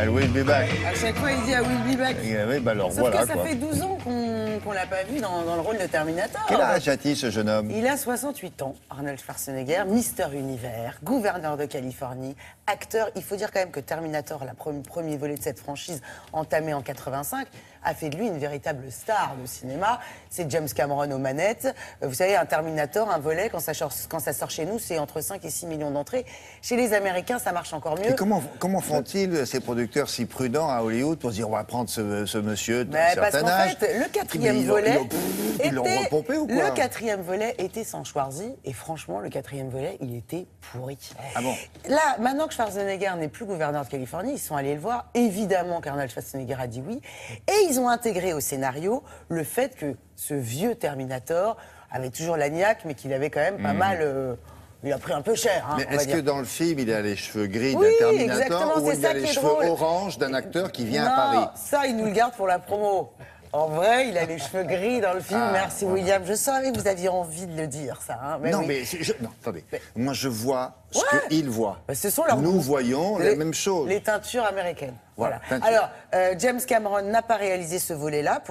I will be back. À chaque fois, il dit I will be back. Oui, bah alors Sauf voilà que ça quoi. fait 12 ans qu'on l'a pas vu dans le rôle de Terminator. Quel âge a-t-il ce jeune homme? Il a 68 ans, Arnold Schwarzenegger, Mister Univers, gouverneur de Californie, acteur. Il faut dire quand même que Terminator, le premier volet de cette franchise, entamé en 85, a fait de lui une véritable star de cinéma. C'est James Cameron aux manettes. Vous savez, un Terminator, un volet, quand ça sort chez nous, c'est entre 5 et 6 millions d'entrées. Chez les Américains, ça marche encore mieux. Et comment font-ils, ces producteurs si prudents à Hollywood, pour se dire on va prendre ce monsieur d'un certain âge? Parce qu'en fait, le quatrième volet ils l'ont repompé ou quoi? Le quatrième volet était sans Schwarzy, et franchement, le quatrième volet, il était pourri. Ah bon? Là, maintenant que Schwarzenegger n'est plus gouverneur de Californie, ils sont allés le voir. Évidemment qu'Arnold Schwarzenegger a dit oui. Et ils ont intégré au scénario le fait que ce vieux Terminator avait toujours la niaque, mais qu'il avait quand même pas mal... il a pris un peu cher, hein, mais on va est-ce dire. que dans le film, il a les cheveux gris Oui, d'un Terminator exactement, ou c'est il ça a qui les est cheveux drôle. orange d'un acteur qui vient Non, à Paris? ça, il nous le garde pour la promo. En vrai, il a les cheveux gris dans le film. Merci, voilà. William. Je savais que vous aviez envie de le dire, ça. Hein. Non, oui. mais non, attendez. Moi, je vois ce Ouais. qu'il voit. Bah, ce sont leurs Nous goûts. voyons la même chose. Les teintures américaines. Voilà. Teinture. Alors, James Cameron n'a pas réalisé ce volet-là.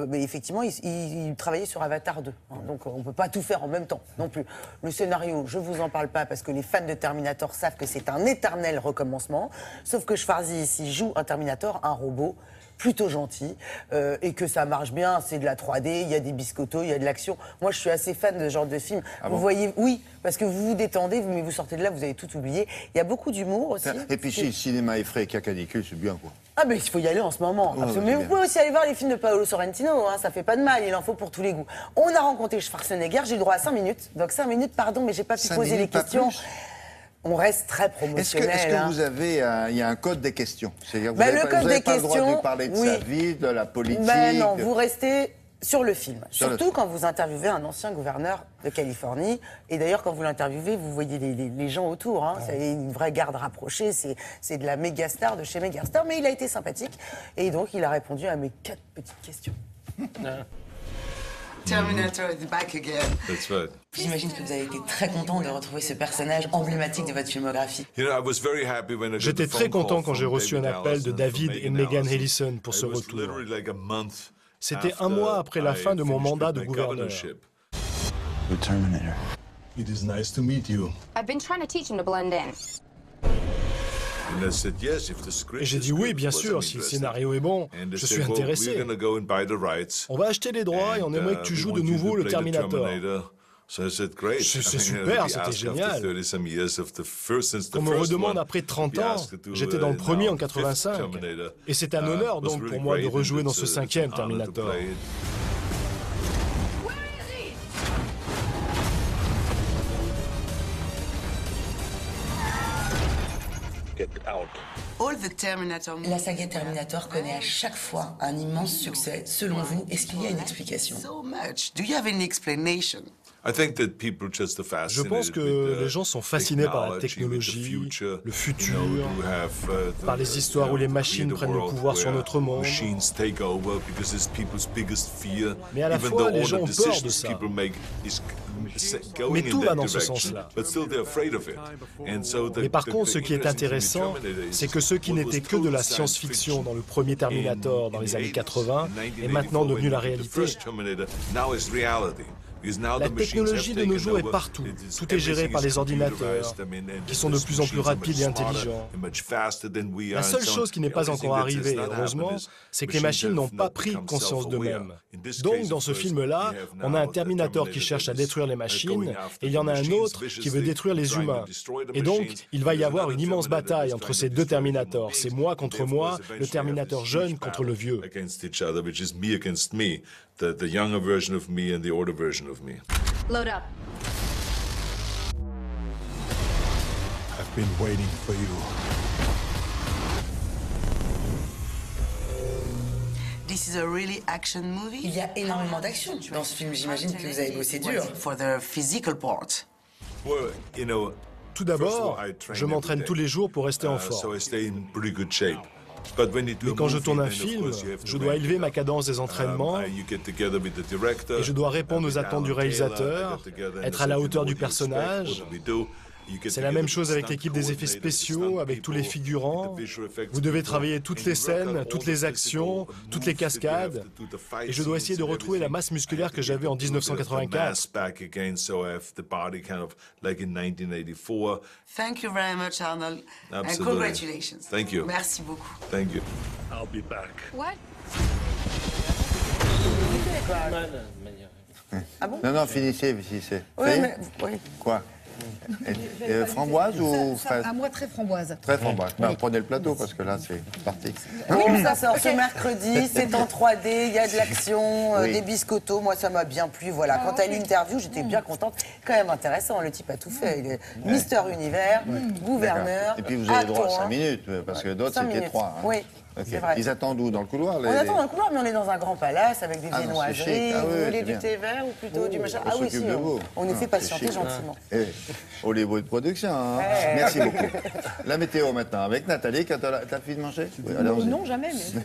Mais effectivement, il travaillait sur Avatar 2. Hein, donc, on ne peut pas tout faire en même temps non plus. Le scénario, je ne vous en parle pas parce que les fans de Terminator savent que c'est un éternel recommencement. Sauf que Schwarzy ici joue un Terminator, un robot plutôt gentil, et que ça marche bien, c'est de la 3D, il y a des biscottos, il y a de l'action. Moi, je suis assez fan de ce genre de film. Ah vous bon? voyez, oui, parce que vous vous détendez, mais vous sortez de là, vous avez tout oublié. Il y a beaucoup d'humour aussi. Et puis, si le cinéma est frais et qu'il y a canicule, c'est bien, quoi. Ah, mais il faut y aller en ce moment. Ouais, Absolument. c'est Mais vous bien. pouvez aussi aller voir les films de Paolo Sorrentino, hein, ça fait pas de mal, il en faut pour tous les goûts. On a rencontré Schwarzenegger, j'ai eu le droit à 5 minutes. Donc 5 minutes, pardon, mais j'ai pas pu 5 poser les minutes, pas questions. plus? On reste très Est-ce promotionnel. que hein. vous avez il y a un code des questions? C'est-à-dire que Bah, vous le n'avez code des pas le droit de questions, lui parler de oui. sa vie, de la politique. Ben non, vous restez sur le film. Sur le Surtout film. quand vous interviewez un ancien gouverneur de Californie. Et d'ailleurs, quand vous l'interviewez, vous voyez les gens autour. Hein. C'est une vraie garde rapprochée. C'est de la méga star de chez méga star. Mais il a été sympathique. Et donc, il a répondu à mes 4 petites questions. Terminator is back again. That's right. J'imagine que vous avez été très content de retrouver ce personnage emblématique de votre filmographie. J'étais très content quand j'ai reçu un appel de David et Megan Ellison pour ce retour. C'était un mois après la fin de mon mandat de gouverneur. The Terminator. It is nice to meet you. I've been trying to teach him to blend in. Et j'ai dit oui, bien sûr, si le scénario est bon, je suis intéressé. On va acheter les droits et on aimerait que tu joues de nouveau le Terminator. C'est super, c'était génial. On me redemande après 30 ans, j'étais dans le premier en 85. Et c'est un honneur donc pour moi de rejouer dans ce 5e Terminator. La saga Terminator connaît à chaque fois un immense succès. Selon vous, est-ce qu'il y a une explication? Je pense que les gens sont fascinés par la technologie, le futur, par les histoires où les machines prennent le pouvoir sur notre monde. Mais à la fois, les gens ont peur de ça. Mais tout va dans ce sens-là. Mais par contre, ce qui est intéressant, c'est que ce qui n'était que de la science-fiction dans le premier Terminator dans les années 80 est maintenant devenu la réalité. La technologie de nos jours est partout. Tout est géré par les ordinateurs, qui sont de plus en plus rapides et intelligents. La seule chose qui n'est pas encore arrivée, heureusement, c'est que les machines n'ont pas pris conscience d'eux-mêmes. Donc, dans ce film-là, on a un Terminator qui cherche à détruire les machines, et il y en a un autre qui veut détruire les humains. Et donc, il va y avoir une immense bataille entre ces deux Terminators. C'est moi contre moi, le Terminator jeune contre le vieux. The younger version of me and the older version of me. Load up. I've been waiting for you. Il y a énormément d'action dans ce film. J'imagine que vous avez bossé dur. Tout d'abord, je m'entraîne tous les jours pour rester en forme. Mais quand je tourne un film, je dois élever ma cadence des entraînements et je dois répondre aux attentes du réalisateur, être à la hauteur du personnage. C'est la même chose avec l'équipe des effets spéciaux, avec tous les figurants. Vous devez travailler toutes les scènes, toutes les actions, toutes les cascades. Et je dois essayer de retrouver la masse musculaire que j'avais en 1984. Thank you very much, Arnold. And congratulations. Thank you. Merci beaucoup. Thank you. I'll be back. What? Ah bon? Non, finissez. Oui, mais... Oui. Quoi? Framboise ou fraise? À moi, très framboise. Très framboise. Ben, prenez le plateau parce que là, c'est parti. Oui, ça sort ce mercredi, c'est en 3D, il y a de l'action, Oui. des biscottos, moi ça m'a bien plu, voilà. Quant à l'interview, j'étais bien contente, quand même intéressant, le type a tout fait, il est Mister Univers, gouverneur, Et puis vous avez droit à acteur. 5 minutes, parce que d'autres 5 c'était minutes. 3. Oui, Ok. c'est vrai. Ils attendent où? Dans le couloir? On attend dans le couloir, mais on est dans un grand palace avec des Ah, non, c'est viennoiseries. chic. Ah oui, Vous c'est voulez du bien. thé vert ou plutôt du machin? on Ah oui, s'occupe si, de vous. on nous fait Ah, c'est patienter chic. gentiment. Hollywood Production, hein. Ouais. Merci beaucoup. La météo maintenant avec Nathalie, quand t'as fini de manger? Oui, allez-y. Non, jamais, mais...